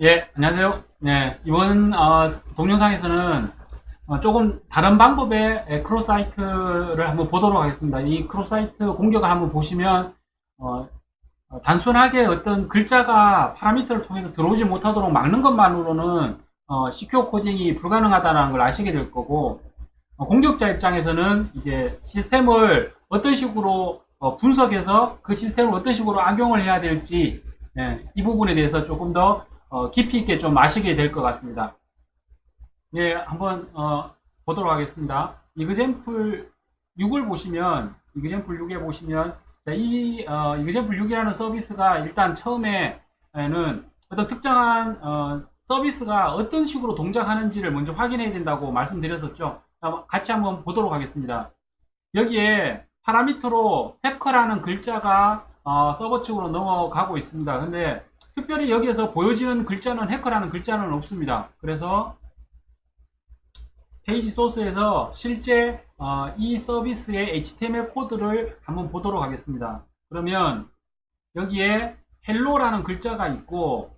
예, 안녕하세요. 네, 이번 동영상에서는 조금 다른 방법의 크로사이트를 한번 보도록 하겠습니다. 이 크로사이트 공격을 한번 보시면 어, 단순하게 어떤 글자가 파라미터를 통해서 들어오지 못하도록 막는 것만으로는 시큐어 코딩이 불가능하다는 걸 아시게 될 거고, 공격자 입장에서는 이제 시스템을 어떤 식으로 분석해서 그 시스템을 어떤 식으로 악용을 해야 될지, 이 부분에 대해서 조금 더 깊이 있게 좀 아시게 될 것 같습니다. 예, 한번 보도록 하겠습니다. 이그젠플 6을 보시면, 이그젠플 6에 보시면, 자, 이그젠플 6이라는 서비스가 일단 처음에는 어떤 특정한 서비스가 어떤 식으로 동작하는지를 먼저 확인해야 된다고 말씀드렸었죠. 같이 한번 보도록 하겠습니다. 여기에 파라미터로 해커라는 글자가 서버 측으로 넘어가고 있습니다. 근데 특별히 여기에서 보여지는 글자는 해커라는 글자는 없습니다. 그래서 페이지 소스에서 실제 이 서비스의 HTML 코드를 한번 보도록 하겠습니다. 그러면 여기에 헬로라는 글자가 있고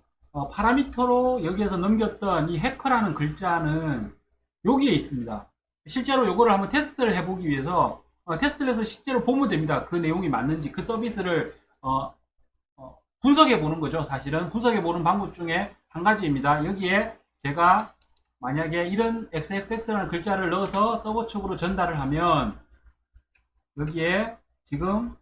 파라미터로 여기에서 넘겼던 이 해커라는 글자는 여기에 있습니다. 실제로 이거를 한번 테스트를 해보기 위해서 테스트를 해서 실제로 보면 됩니다. 그 내용이 맞는지 그 서비스를 분석해 보는 거죠. 사실은 분석해 보는 방법 중에 한 가지입니다. 여기에 제가 만약에 이런 xxx라는 글자를 넣어서 서버 측으로 전달을 하면 여기에 지금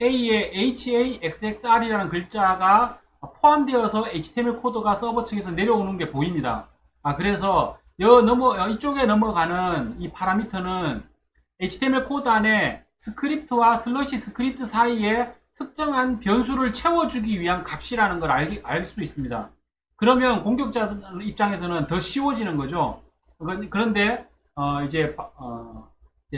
A에 HAXXR이라는 글자가 포함되어서 HTML 코드가 서버 측에서 내려오는 게 보입니다. 그래서 이쪽에 넘어가는 이 파라미터는 HTML 코드 안에 스크립트와 슬러시 스크립트 사이에 특정한 변수를 채워주기 위한 값이라는 걸 알 수 있습니다. 그러면 공격자 입장에서는 더 쉬워지는 거죠. 그런데 이제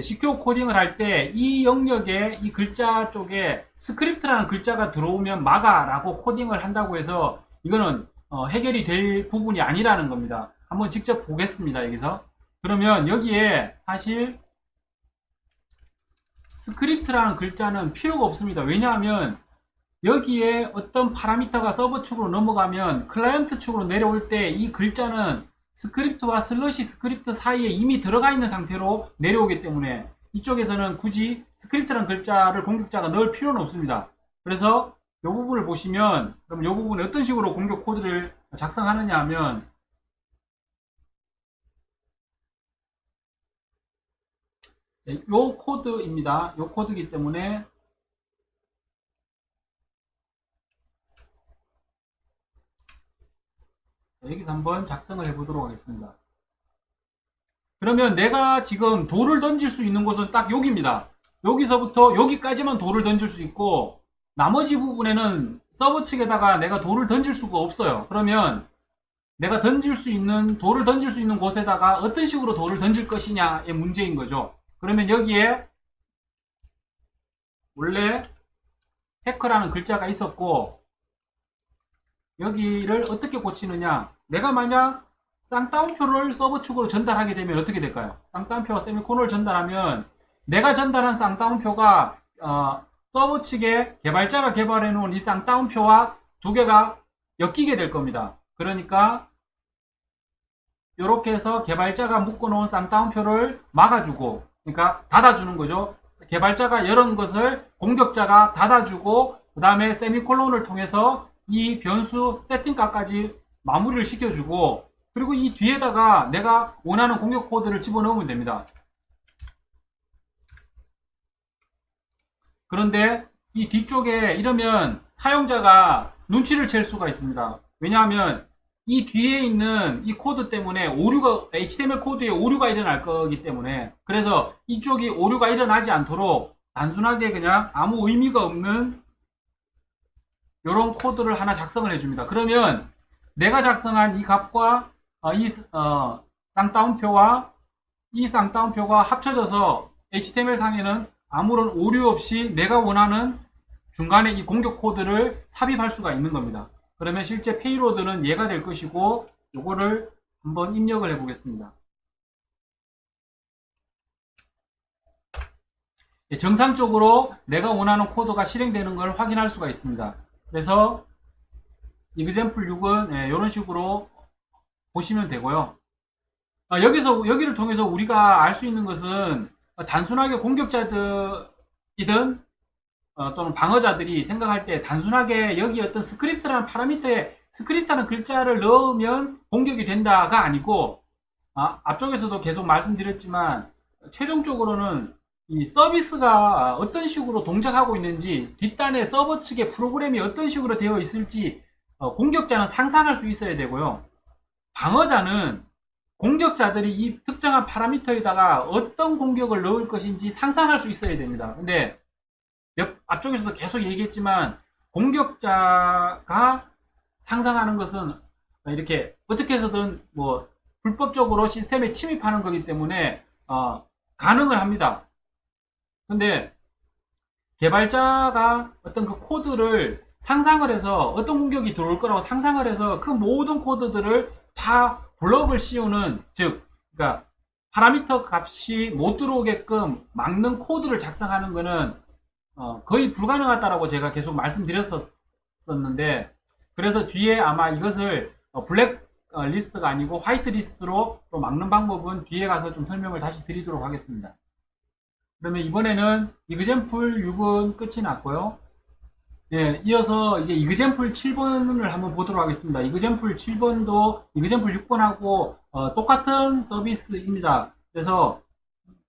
시큐어 코딩을 할 때 이 영역에 이 글자 쪽에 스크립트라는 글자가 들어오면 막아라고 코딩을 한다고 해서 이거는 해결이 될 부분이 아니라는 겁니다. 한번 직접 보겠습니다. 여기서 그러면 여기에 사실 스크립트라는 글자는 필요가 없습니다. 왜냐하면 여기에 어떤 파라미터가 서버 측으로 넘어가면 클라이언트 측으로 내려올 때 이 글자는 스크립트와 슬러시 스크립트 사이에 이미 들어가 있는 상태로 내려오기 때문에 이쪽에서는 굳이 스크립트라는 글자를 공격자가 넣을 필요는 없습니다. 그래서 이 부분을 보시면 그럼 이 부분에 어떤 식으로 공격 코드를 작성하느냐 하면 이 코드입니다. 이 코드이기 때문에 여기서 한번 작성을 해보도록 하겠습니다. 그러면 내가 지금 돌을 던질 수 있는 곳은 딱 여기입니다. 여기서부터 여기까지만 돌을 던질 수 있고 나머지 부분에는 서버 측에다가 내가 돌을 던질 수가 없어요. 그러면 내가 돌을 던질 수 있는 곳에다가 어떤 식으로 돌을 던질 것이냐의 문제인 거죠. 그러면 여기에 원래 해커라는 글자가 있었고 여기를 어떻게 고치느냐. 내가 만약 쌍따옴표를 서버 측으로 전달하게 되면 어떻게 될까요? 쌍따옴표와 세미코론을 전달하면 내가 전달한 쌍따옴표가 서버 측에 개발자가 개발해 놓은 이 쌍따옴표와 두 개가 엮이게 될 겁니다. 그러니까 이렇게 해서 개발자가 묶어놓은 쌍따옴표를 막아주고, 그러니까 닫아주는 거죠. 개발자가 열은 것을 공격자가 닫아주고, 그 다음에 세미콜론을 통해서 이 변수 세팅값까지 마무리를 시켜주고, 그리고 이 뒤에다가 내가 원하는 공격 코드를 집어넣으면 됩니다. 그런데 이 뒤쪽에 이러면 사용자가 눈치를 챌 수가 있습니다. 왜냐하면 이 뒤에 있는 이 코드 때문에 HTML 코드에 오류가 일어날 거기 때문에, 그래서 이쪽이 오류가 일어나지 않도록 단순하게 그냥 아무 의미가 없는 이런 코드를 하나 작성을 해줍니다. 그러면 내가 작성한 이 값과 쌍따옴표와 이 쌍따옴표가 합쳐져서 HTML 상에는 아무런 오류 없이 내가 원하는 중간에 이 공격 코드를 삽입할 수가 있는 겁니다. 그러면 실제 페이로드는 얘가 될 것이고, 요거를 한번 입력을 해 보겠습니다. 정상적으로 내가 원하는 코드가 실행되는 걸 확인할 수가 있습니다. 그래서 example 6은 이런 식으로 보시면 되고요. 여기를 통해서 우리가 알 수 있는 것은 단순하게 공격자들이든 또는 방어자들이 생각할 때 단순하게 여기 어떤 스크립트라는 파라미터에 스크립트라는 글자를 넣으면 공격이 된다가 아니고 앞쪽에서도 계속 말씀드렸지만 최종적으로는 이 서비스가 어떤 식으로 동작하고 있는지 뒷단에 서버 측의 프로그램이 어떤 식으로 되어 있을지 공격자는 상상할 수 있어야 되고요. 방어자는 공격자들이 이 특정한 파라미터에다가 어떤 공격을 넣을 것인지 상상할 수 있어야 됩니다. 근데 앞쪽에서도 계속 얘기했지만 공격자가 상상하는 것은 이렇게 어떻게 해서든 뭐 불법적으로 시스템에 침입하는 거기 때문에 가능을 합니다. 근데 개발자가 어떤 그 코드를 상상을 해서 어떤 공격이 들어올 거라고 상상을 해서 그 모든 코드들을 다 블럭을 씌우는, 즉 그러니까 파라미터 값이 못 들어오게끔 막는 코드를 작성하는 거는 거의 불가능하다라고 제가 계속 말씀드렸었는데, 그래서 뒤에 아마 이것을 블랙 리스트가 아니고 화이트 리스트로 또 막는 방법은 뒤에 가서 좀 설명을 다시 드리도록 하겠습니다. 그러면 이번에는 example 6은 끝이 났고요. 예, 이어서 이제 example 7번을 한번 보도록 하겠습니다. example 7번도 example 6번하고 똑같은 서비스입니다. 그래서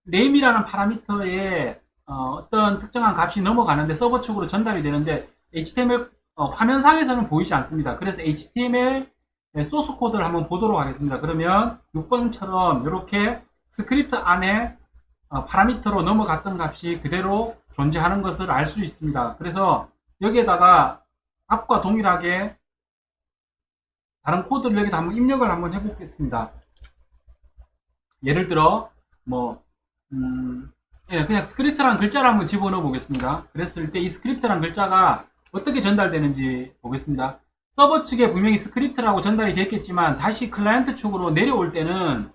name이라는 파라미터에 어떤 특정한 값이 넘어가는데 서버 측으로 전달이 되는데 HTML 화면상에서는 보이지 않습니다. 그래서 HTML 소스 코드를 한번 보도록 하겠습니다. 그러면 6번처럼 이렇게 스크립트 안에 파라미터로 넘어갔던 값이 그대로 존재하는 것을 알 수 있습니다. 그래서 여기에다가 앞과 동일하게 다른 코드를 여기다 한번 입력을 한번 해보겠습니다. 예를 들어 그냥 스크립트라는 글자를 한번 집어넣어 보겠습니다. 그랬을 때 이 스크립트라는 글자가 어떻게 전달되는지 보겠습니다. 서버 측에 분명히 스크립트라고 전달이 됐겠지만 다시 클라이언트 측으로 내려올 때는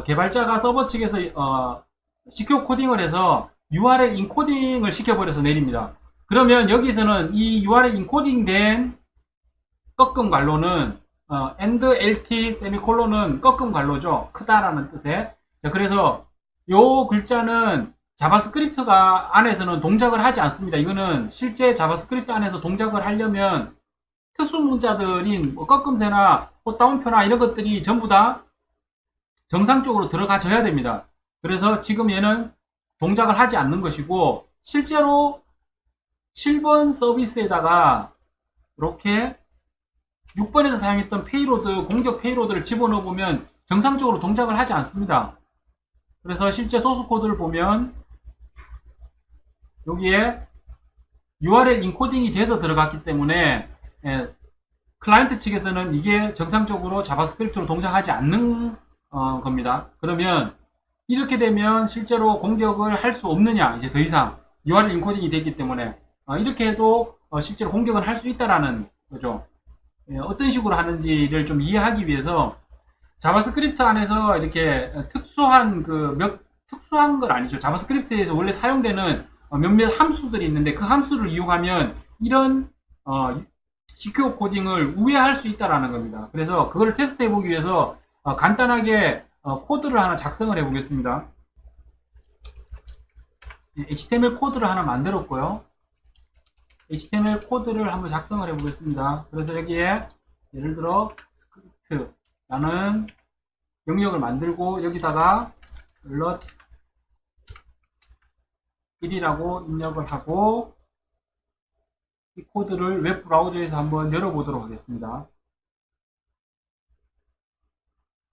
개발자가 서버 측에서 시큐어 코딩을 해서 URL 인코딩을 시켜버려서 내립니다. 그러면 여기서는 이 URL 인코딩된 꺾음 괄호는 end lt 세미콜론은 꺾음 괄호죠. 크다라는 뜻의. 자, 그래서 요 글자는 자바스크립트가 안에서는 동작을 하지 않습니다. 이거는 실제 자바스크립트 안에서 동작을 하려면 특수 문자들인 꺾음새나 다운표나 이런 것들이 전부 다 정상적으로 들어가져야 됩니다. 그래서 지금 얘는 동작을 하지 않는 것이고, 실제로 7번 서비스에다가 이렇게 6번에서 사용했던 페이로드, 공격 페이로드를 집어넣어 보면 정상적으로 동작을 하지 않습니다. 그래서 실제 소스 코드를 보면 여기에 URL 인코딩이 돼서 들어갔기 때문에 클라이언트 측에서는 이게 정상적으로 자바스크립트로 동작하지 않는 겁니다. 그러면 이렇게 되면 실제로 공격을 할 수 없느냐, 이제 더 이상 URL 인코딩이 됐기 때문에 이렇게 해도 실제로 공격을 할 수 있다라는 거죠. 어떤 식으로 하는지를 좀 이해하기 위해서 자바스크립트 안에서 이렇게 특수한 특수한 건 아니죠. 자바스크립트에서 원래 사용되는 몇몇 함수들이 있는데 그 함수를 이용하면 이런 시큐어 코딩을 우회할 수 있다라는 겁니다. 그래서 그걸 테스트 해보기 위해서 간단하게 코드를 하나 작성을 해보겠습니다. HTML 코드를 하나 만들었고요. HTML 코드를 한번 작성을 해보겠습니다. 그래서 여기에 예를 들어 스크립트라는 영역을 만들고 여기다가 alert 1이라고 입력을 하고 이 코드를 웹 브라우저에서 한번 열어보도록 하겠습니다.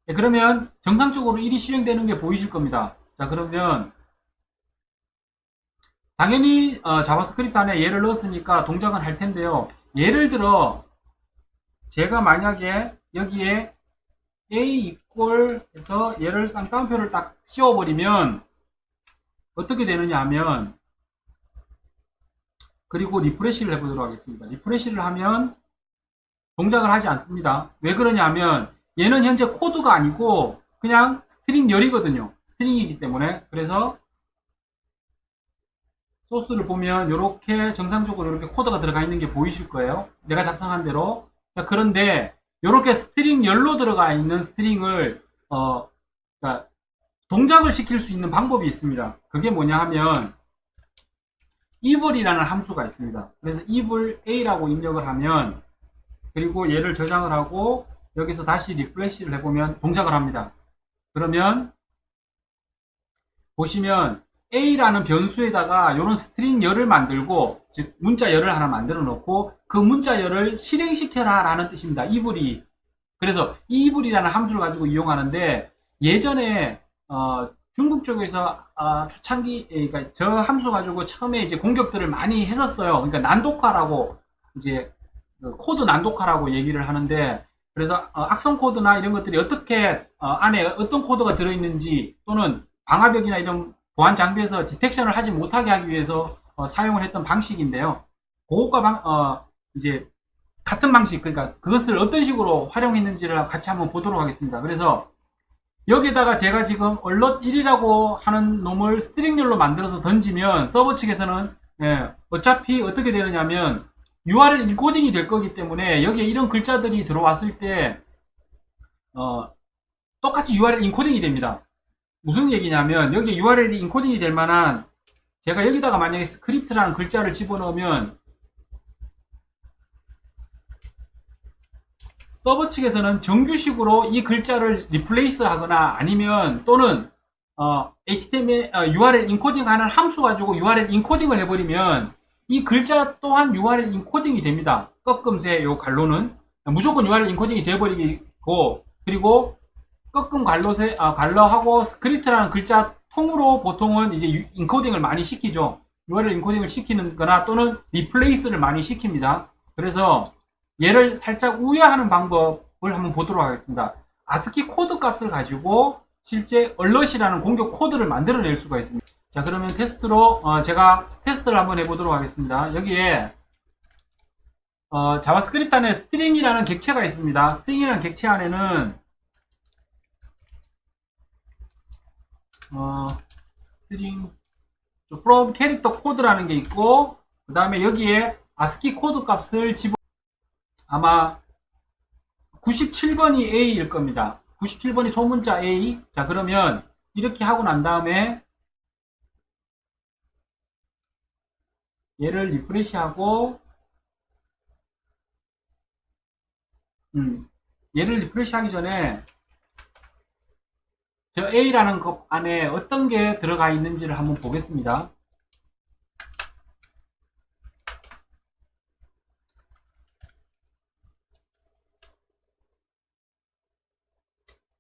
네, 그러면 정상적으로 1이 실행되는 게 보이실 겁니다. 자, 그러면 당연히 자바스크립트 안에 얘를 넣었으니까 동작은 할 텐데요. 예를 들어 제가 만약에 여기에 a equal 해서 얘를 쌍따옴표를 딱 씌워버리면 어떻게 되느냐 하면, 그리고 리프레시를 해보도록 하겠습니다. 리프레시를 하면 동작을 하지 않습니다. 왜 그러냐 하면 얘는 현재 코드가 아니고 그냥 스트링 열이거든요. 스트링이기 때문에. 그래서 소스를 보면 이렇게 정상적으로 이렇게 코드가 들어가 있는 게 보이실 거예요. 내가 작성한 대로. 자, 그런데 이렇게 스트링 열로 들어가 있는 스트링을 그러니까 동작을 시킬 수 있는 방법이 있습니다. 그게 뭐냐 하면 evil이라는 함수가 있습니다. 그래서 evil a라고 입력을 하면, 그리고 얘를 저장을 하고 여기서 다시 리프레시를 해보면 동작을 합니다. 그러면 보시면 a라는 변수에다가 이런 스트링 열을 만들고, 즉 문자 열을 하나 만들어 놓고 그 문자 열을 실행시켜라 라는 뜻입니다. evil이. 그래서 evil이라는 함수를 가지고 이용하는데, 예전에 중국 쪽에서 초창기, 그러니까 저 함수 가지고 처음에 이제 공격들을 많이 했었어요. 그러니까 난독화라고, 이제 코드 난독화라고 얘기를 하는데, 그래서 악성 코드나 이런 것들이 어떻게 안에 어떤 코드가 들어있는지, 또는 방화벽이나 이런 보안 장비에서 디텍션을 하지 못하게 하기 위해서 사용을 했던 방식인데요. 그것과 이제 같은 방식, 그러니까 그것을 어떤 식으로 활용했는지를 같이 한번 보도록 하겠습니다. 그래서 여기다가 제가 지금 얼럿 1이라고 하는 놈을 스트링열로 만들어서 던지면 서버 측에서는 어차피 어떻게 되느냐면 URL 인코딩이 될 거기 때문에 여기에 이런 글자들이 들어왔을 때 똑같이 URL 인코딩이 됩니다. 무슨 얘기냐면 여기 URL이 인코딩이 될 만한, 제가 여기다가 만약에 스크립트라는 글자를 집어넣으면 서버 측에서는 정규식으로 이 글자를 리플레이스 하거나 아니면 또는 HTML URL 인코딩하는 함수 가지고 URL 인코딩을 해버리면 이 글자 또한 URL 인코딩이 됩니다. 꺾음새 요 갈로는 무조건 URL 인코딩이 되어버리고, 그리고 꺾음 갈로하고 스크립트라는 글자 통으로 보통은 이제 인코딩을 많이 시키죠. URL 인코딩을 시키는 거나 또는 리플레이스를 많이 시킵니다. 그래서 얘를 살짝 우회하는 방법을 한번 보도록 하겠습니다. 아스키 코드 값을 가지고 실제 얼럿이라는 공격 코드를 만들어낼 수가 있습니다. 자, 그러면 테스트로 제가 테스트를 한번 해보도록 하겠습니다. 여기에 자바스크립트 안에 스트링이라는 객체가 있습니다. 스트링이라는 객체 안에는 스트링 from 캐릭터 코드라는 게 있고, 그 다음에 여기에 아스키 코드 값을 아마 97번이 A일 겁니다. 97번이 소문자 A. 자, 그러면 이렇게 하고 난 다음에 얘를 리프레시하고 얘를 리프레시하기 전에 저 A라는 것 안에 어떤 게 들어가 있는지를 한번 보겠습니다.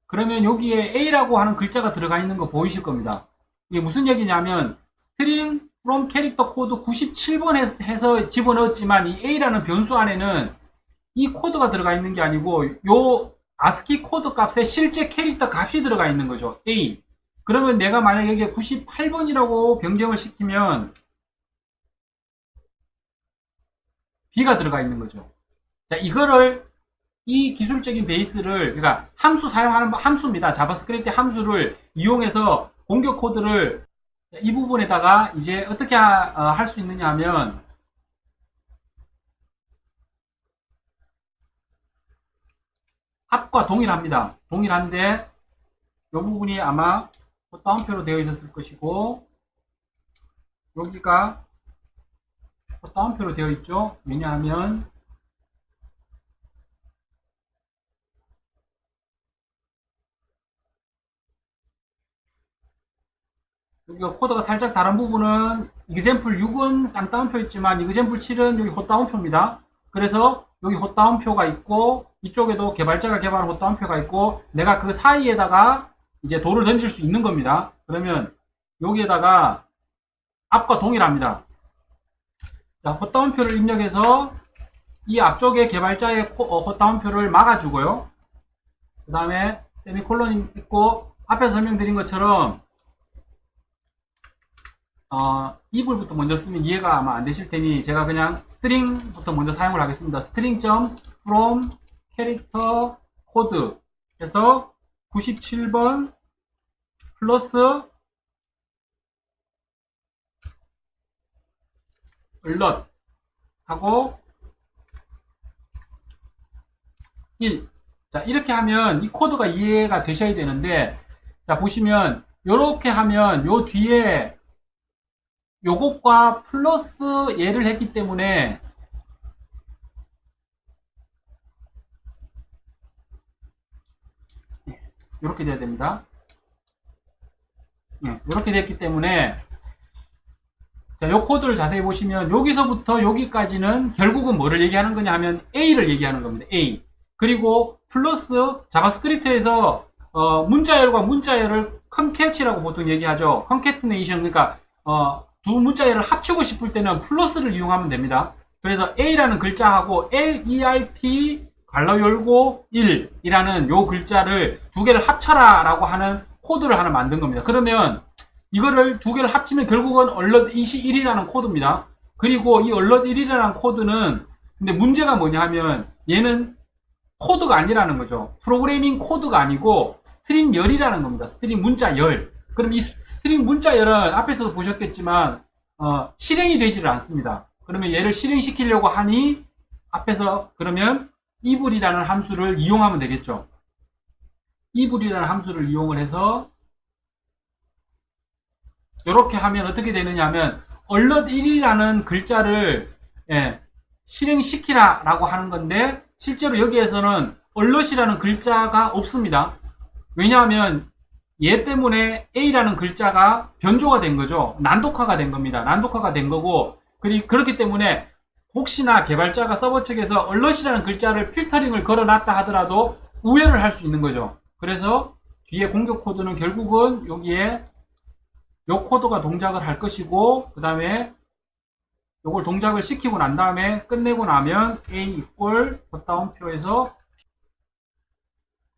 그러면 여기에 A라고 하는 글자가 들어가 있는 거 보이실 겁니다. 이게 무슨 얘기냐면 string from 캐릭터 코드 97번 해서 집어넣었지만 이 A라는 변수 안에는 이 코드가 들어가 있는 게 아니고 요 아스키 코드 값에 실제 캐릭터 값이 들어가 있는 거죠. A. 그러면 내가 만약에 여기에 98번이라고 변경을 시키면 B가 들어가 있는 거죠. 자, 이 기술적인 베이스를, 그러니까 함수 사용하는 함수입니다. 자바스크립트 함수를 이용해서 공격 코드를 이 부분에다가 이제 어떻게 할 수 있느냐 하면, 앞과 동일합니다. 동일한데 이 부분이 아마 다운표로 되어 있었을 것이고, 여기가 다운표로 되어 있죠. 왜냐하면 여기가 코드가 살짝 다른 부분은 example 6은 쌍따옴표 있지만 example 7은 여기 헛다운표입니다. 그래서 여기 헛다운표가 있고 이쪽에도 개발자가 개발한 헛다운표가 있고 내가 그 사이에다가 이제 돌을 던질 수 있는 겁니다. 그러면 여기에다가 앞과 동일합니다. 자, 헛다운표를 입력해서 이 앞쪽에 개발자의 헛다운표를 막아주고요. 그 다음에 세미콜론이 있고 앞에서 설명드린 것처럼 evil부터 먼저 쓰면 이해가 아마 안 되실 테니 제가 그냥 string부터 먼저 사용을 하겠습니다. string.from 캐릭터 코드 해서 97번 플러스 alert 하고 1. 자, 이렇게 하면 이 코드가 이해가 되셔야 되는데, 자, 보시면, 요렇게 하면 요 뒤에 요것과 플러스 얘를 했기 때문에, 요렇게 돼야 됩니다. 요렇게 됐기 때문에, 자, 요 코드를 자세히 보시면 여기서부터 여기까지는 결국은 뭐를 얘기하는 거냐 하면 A를 얘기하는 겁니다. A. 그리고 플러스 자바스크립트에서 문자열과 문자열을 컨캐치라고 보통 얘기하죠. 컨캐트네이션, 그러니까 두 문자열을 합치고 싶을 때는 플러스를 이용하면 됩니다. 그래서 A라는 글자하고 LERT 갈라 열고 1이라는 요 글자를 두 개를 합쳐라 라고 하는 코드를 하나 만든 겁니다. 그러면 이거를 두 개를 합치면 결국은 alert21이라는 코드입니다. 그리고 이 alert1이라는 코드는 근데 문제가 뭐냐 하면 얘는 코드가 아니라는 거죠. 프로그래밍 코드가 아니고 스트링 열이라는 겁니다. 스트링 문자 열. 그럼 이 스트링 문자 열은 앞에서도 보셨겠지만 실행이 되지를 않습니다. 그러면 얘를 실행시키려고 하니 앞에서 그러면 evil이라는 함수를 이용하면 되겠죠. evil이라는 함수를 이용을 해서 이렇게 하면 어떻게 되느냐 하면 alert1이라는 글자를 실행시키라 라고 하는 건데 실제로 여기에서는 alert이라는 글자가 없습니다. 왜냐하면 얘 때문에 A라는 글자가 변조가 된 거죠. 난독화가 된 겁니다. 난독화가 된 거고 그렇기 때문에 혹시나 개발자가 서버 측에서 alert이라는 글자를 필터링을 걸어놨다 하더라도 우회를 할 수 있는 거죠. 그래서 뒤에 공격 코드는 결국은 여기에 요 코드가 동작을 할 것이고 그 다음에 요걸 동작을 시키고 난 다음에 끝내고 나면 A 이꼴 덧다운표에서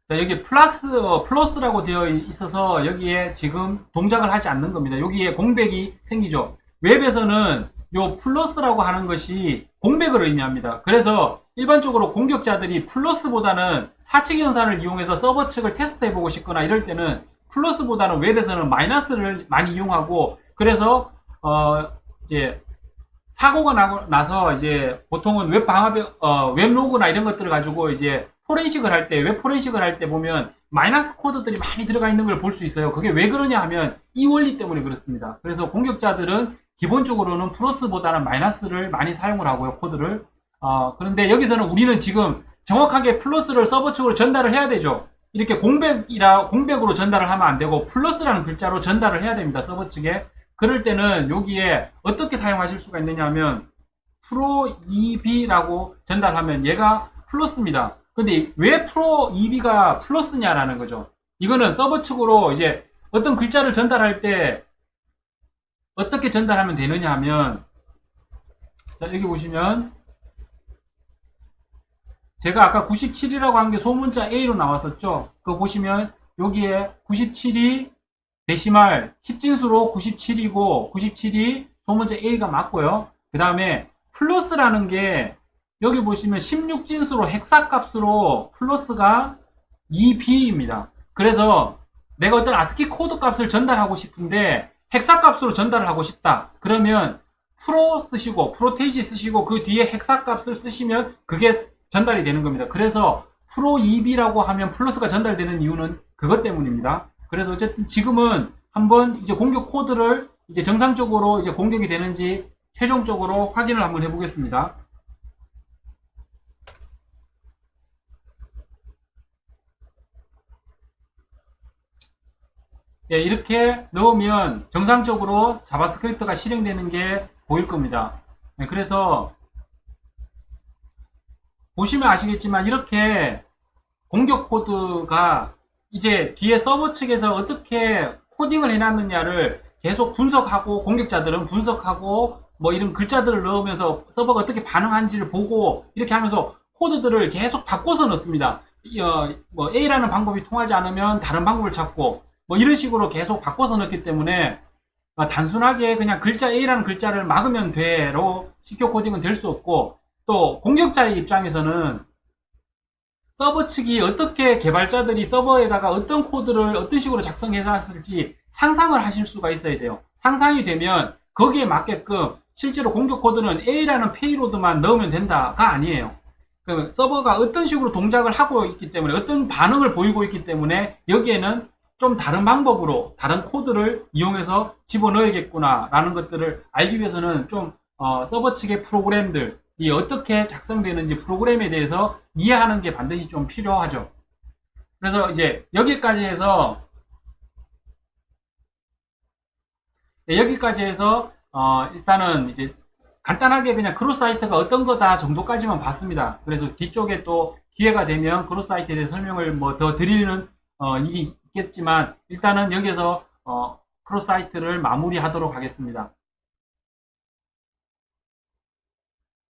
자, 여기 플러스라고 되어 있어서 여기에 지금 동작을 하지 않는 겁니다. 여기에 공백이 생기죠. 웹에서는 요 플러스라고 하는 것이 공백을 의미합니다. 그래서 일반적으로 공격자들이 플러스보다는 사칙 연산을 이용해서 서버 측을 테스트해보고 싶거나 이럴 때는 플러스보다는 웹에서는 마이너스를 많이 이용하고 그래서 이제 사고가 나서 이제 보통은 웹 방화벽 웹 로그나 이런 것들을 가지고 이제 포렌식을 할 때 웹 포렌식을 할 때 보면 마이너스 코드들이 많이 들어가 있는 걸 볼 수 있어요. 그게 왜 그러냐 하면 이 원리 때문에 그렇습니다. 그래서 공격자들은 기본적으로는 플러스보다는 마이너스를 많이 사용을 하고요, 코드를. 그런데 여기서는 우리는 지금 정확하게 플러스를 서버 측으로 전달을 해야 되죠. 이렇게 공백으로 전달을 하면 안 되고 플러스라는 글자로 전달을 해야 됩니다. 서버 측에. 그럴 때는 여기에 어떻게 사용하실 수가 있느냐 하면 pro2b라고 전달하면 얘가 플러스입니다. 근데 왜 pro2b가 플러스냐라는 거죠. 이거는 서버 측으로 이제 어떤 글자를 전달할 때 어떻게 전달하면 되느냐 하면 자, 여기 보시면 제가 아까 97이라고 한 게 소문자 A로 나왔었죠. 그거 보시면 여기에 97이 데시말 10진수로 97이고 97이 소문자 A가 맞고요. 그 다음에 플러스라는 게 여기 보시면 16진수로 헥사값으로 플러스가 2B입니다. 그래서 내가 어떤 아스키 코드 값을 전달하고 싶은데 헥사값으로 전달을 하고 싶다. 그러면 프로 쓰시고 프로테이지 쓰시고 그 뒤에 헥사값을 쓰시면 그게 전달이 되는 겁니다. 그래서 pro2b라고 하면 플러스가 전달되는 이유는 그것 때문입니다. 그래서 어쨌든 지금은 한번 이제 공격 코드를 이제 정상적으로 이제 공격이 되는지 최종적으로 확인을 한번 해보겠습니다. 예, 이렇게 넣으면 정상적으로 자바스크립트가 실행되는 게 보일 겁니다. 예, 그래서 보시면 아시겠지만 이렇게 공격 코드가 이제 뒤에 서버 측에서 어떻게 코딩을 해놨느냐를 계속 분석하고 공격자들은 분석하고 뭐 이런 글자들을 넣으면서 서버가 어떻게 반응하는지를 보고 이렇게 하면서 코드들을 계속 바꿔서 넣습니다. 뭐 A라는 방법이 통하지 않으면 다른 방법을 찾고 뭐 이런 식으로 계속 바꿔서 넣기 때문에 단순하게 그냥 글자 A라는 글자를 막으면 돼로 시큐어 코딩은 될 수 없고 또 공격자의 입장에서는 서버 측이 어떻게 개발자들이 서버에다가 어떤 코드를 어떤 식으로 작성해서 놨을지 상상을 하실 수가 있어야 돼요. 상상이 되면 거기에 맞게끔 실제로 공격 코드는 A라는 페이로드만 넣으면 된다가 아니에요. 그 서버가 어떤 식으로 동작을 하고 있기 때문에 어떤 반응을 보이고 있기 때문에 여기에는 좀 다른 방법으로 다른 코드를 이용해서 집어넣어야겠구나 라는 것들을 알기 위해서는 좀 서버 측의 프로그램들이 어떻게 작성되는지 프로그램에 대해서 이해하는 게 반드시 좀 필요하죠. 그래서 이제 여기까지 해서 일단은 이제 간단하게 그냥 크로사이트가 어떤 거다 정도까지만 봤습니다. 그래서 뒤쪽에 또 기회가 되면 크로사이트에 대해 설명을 뭐 더 드리는 일이 있겠지만 일단은 여기서 크로사이트를 마무리하도록 하겠습니다.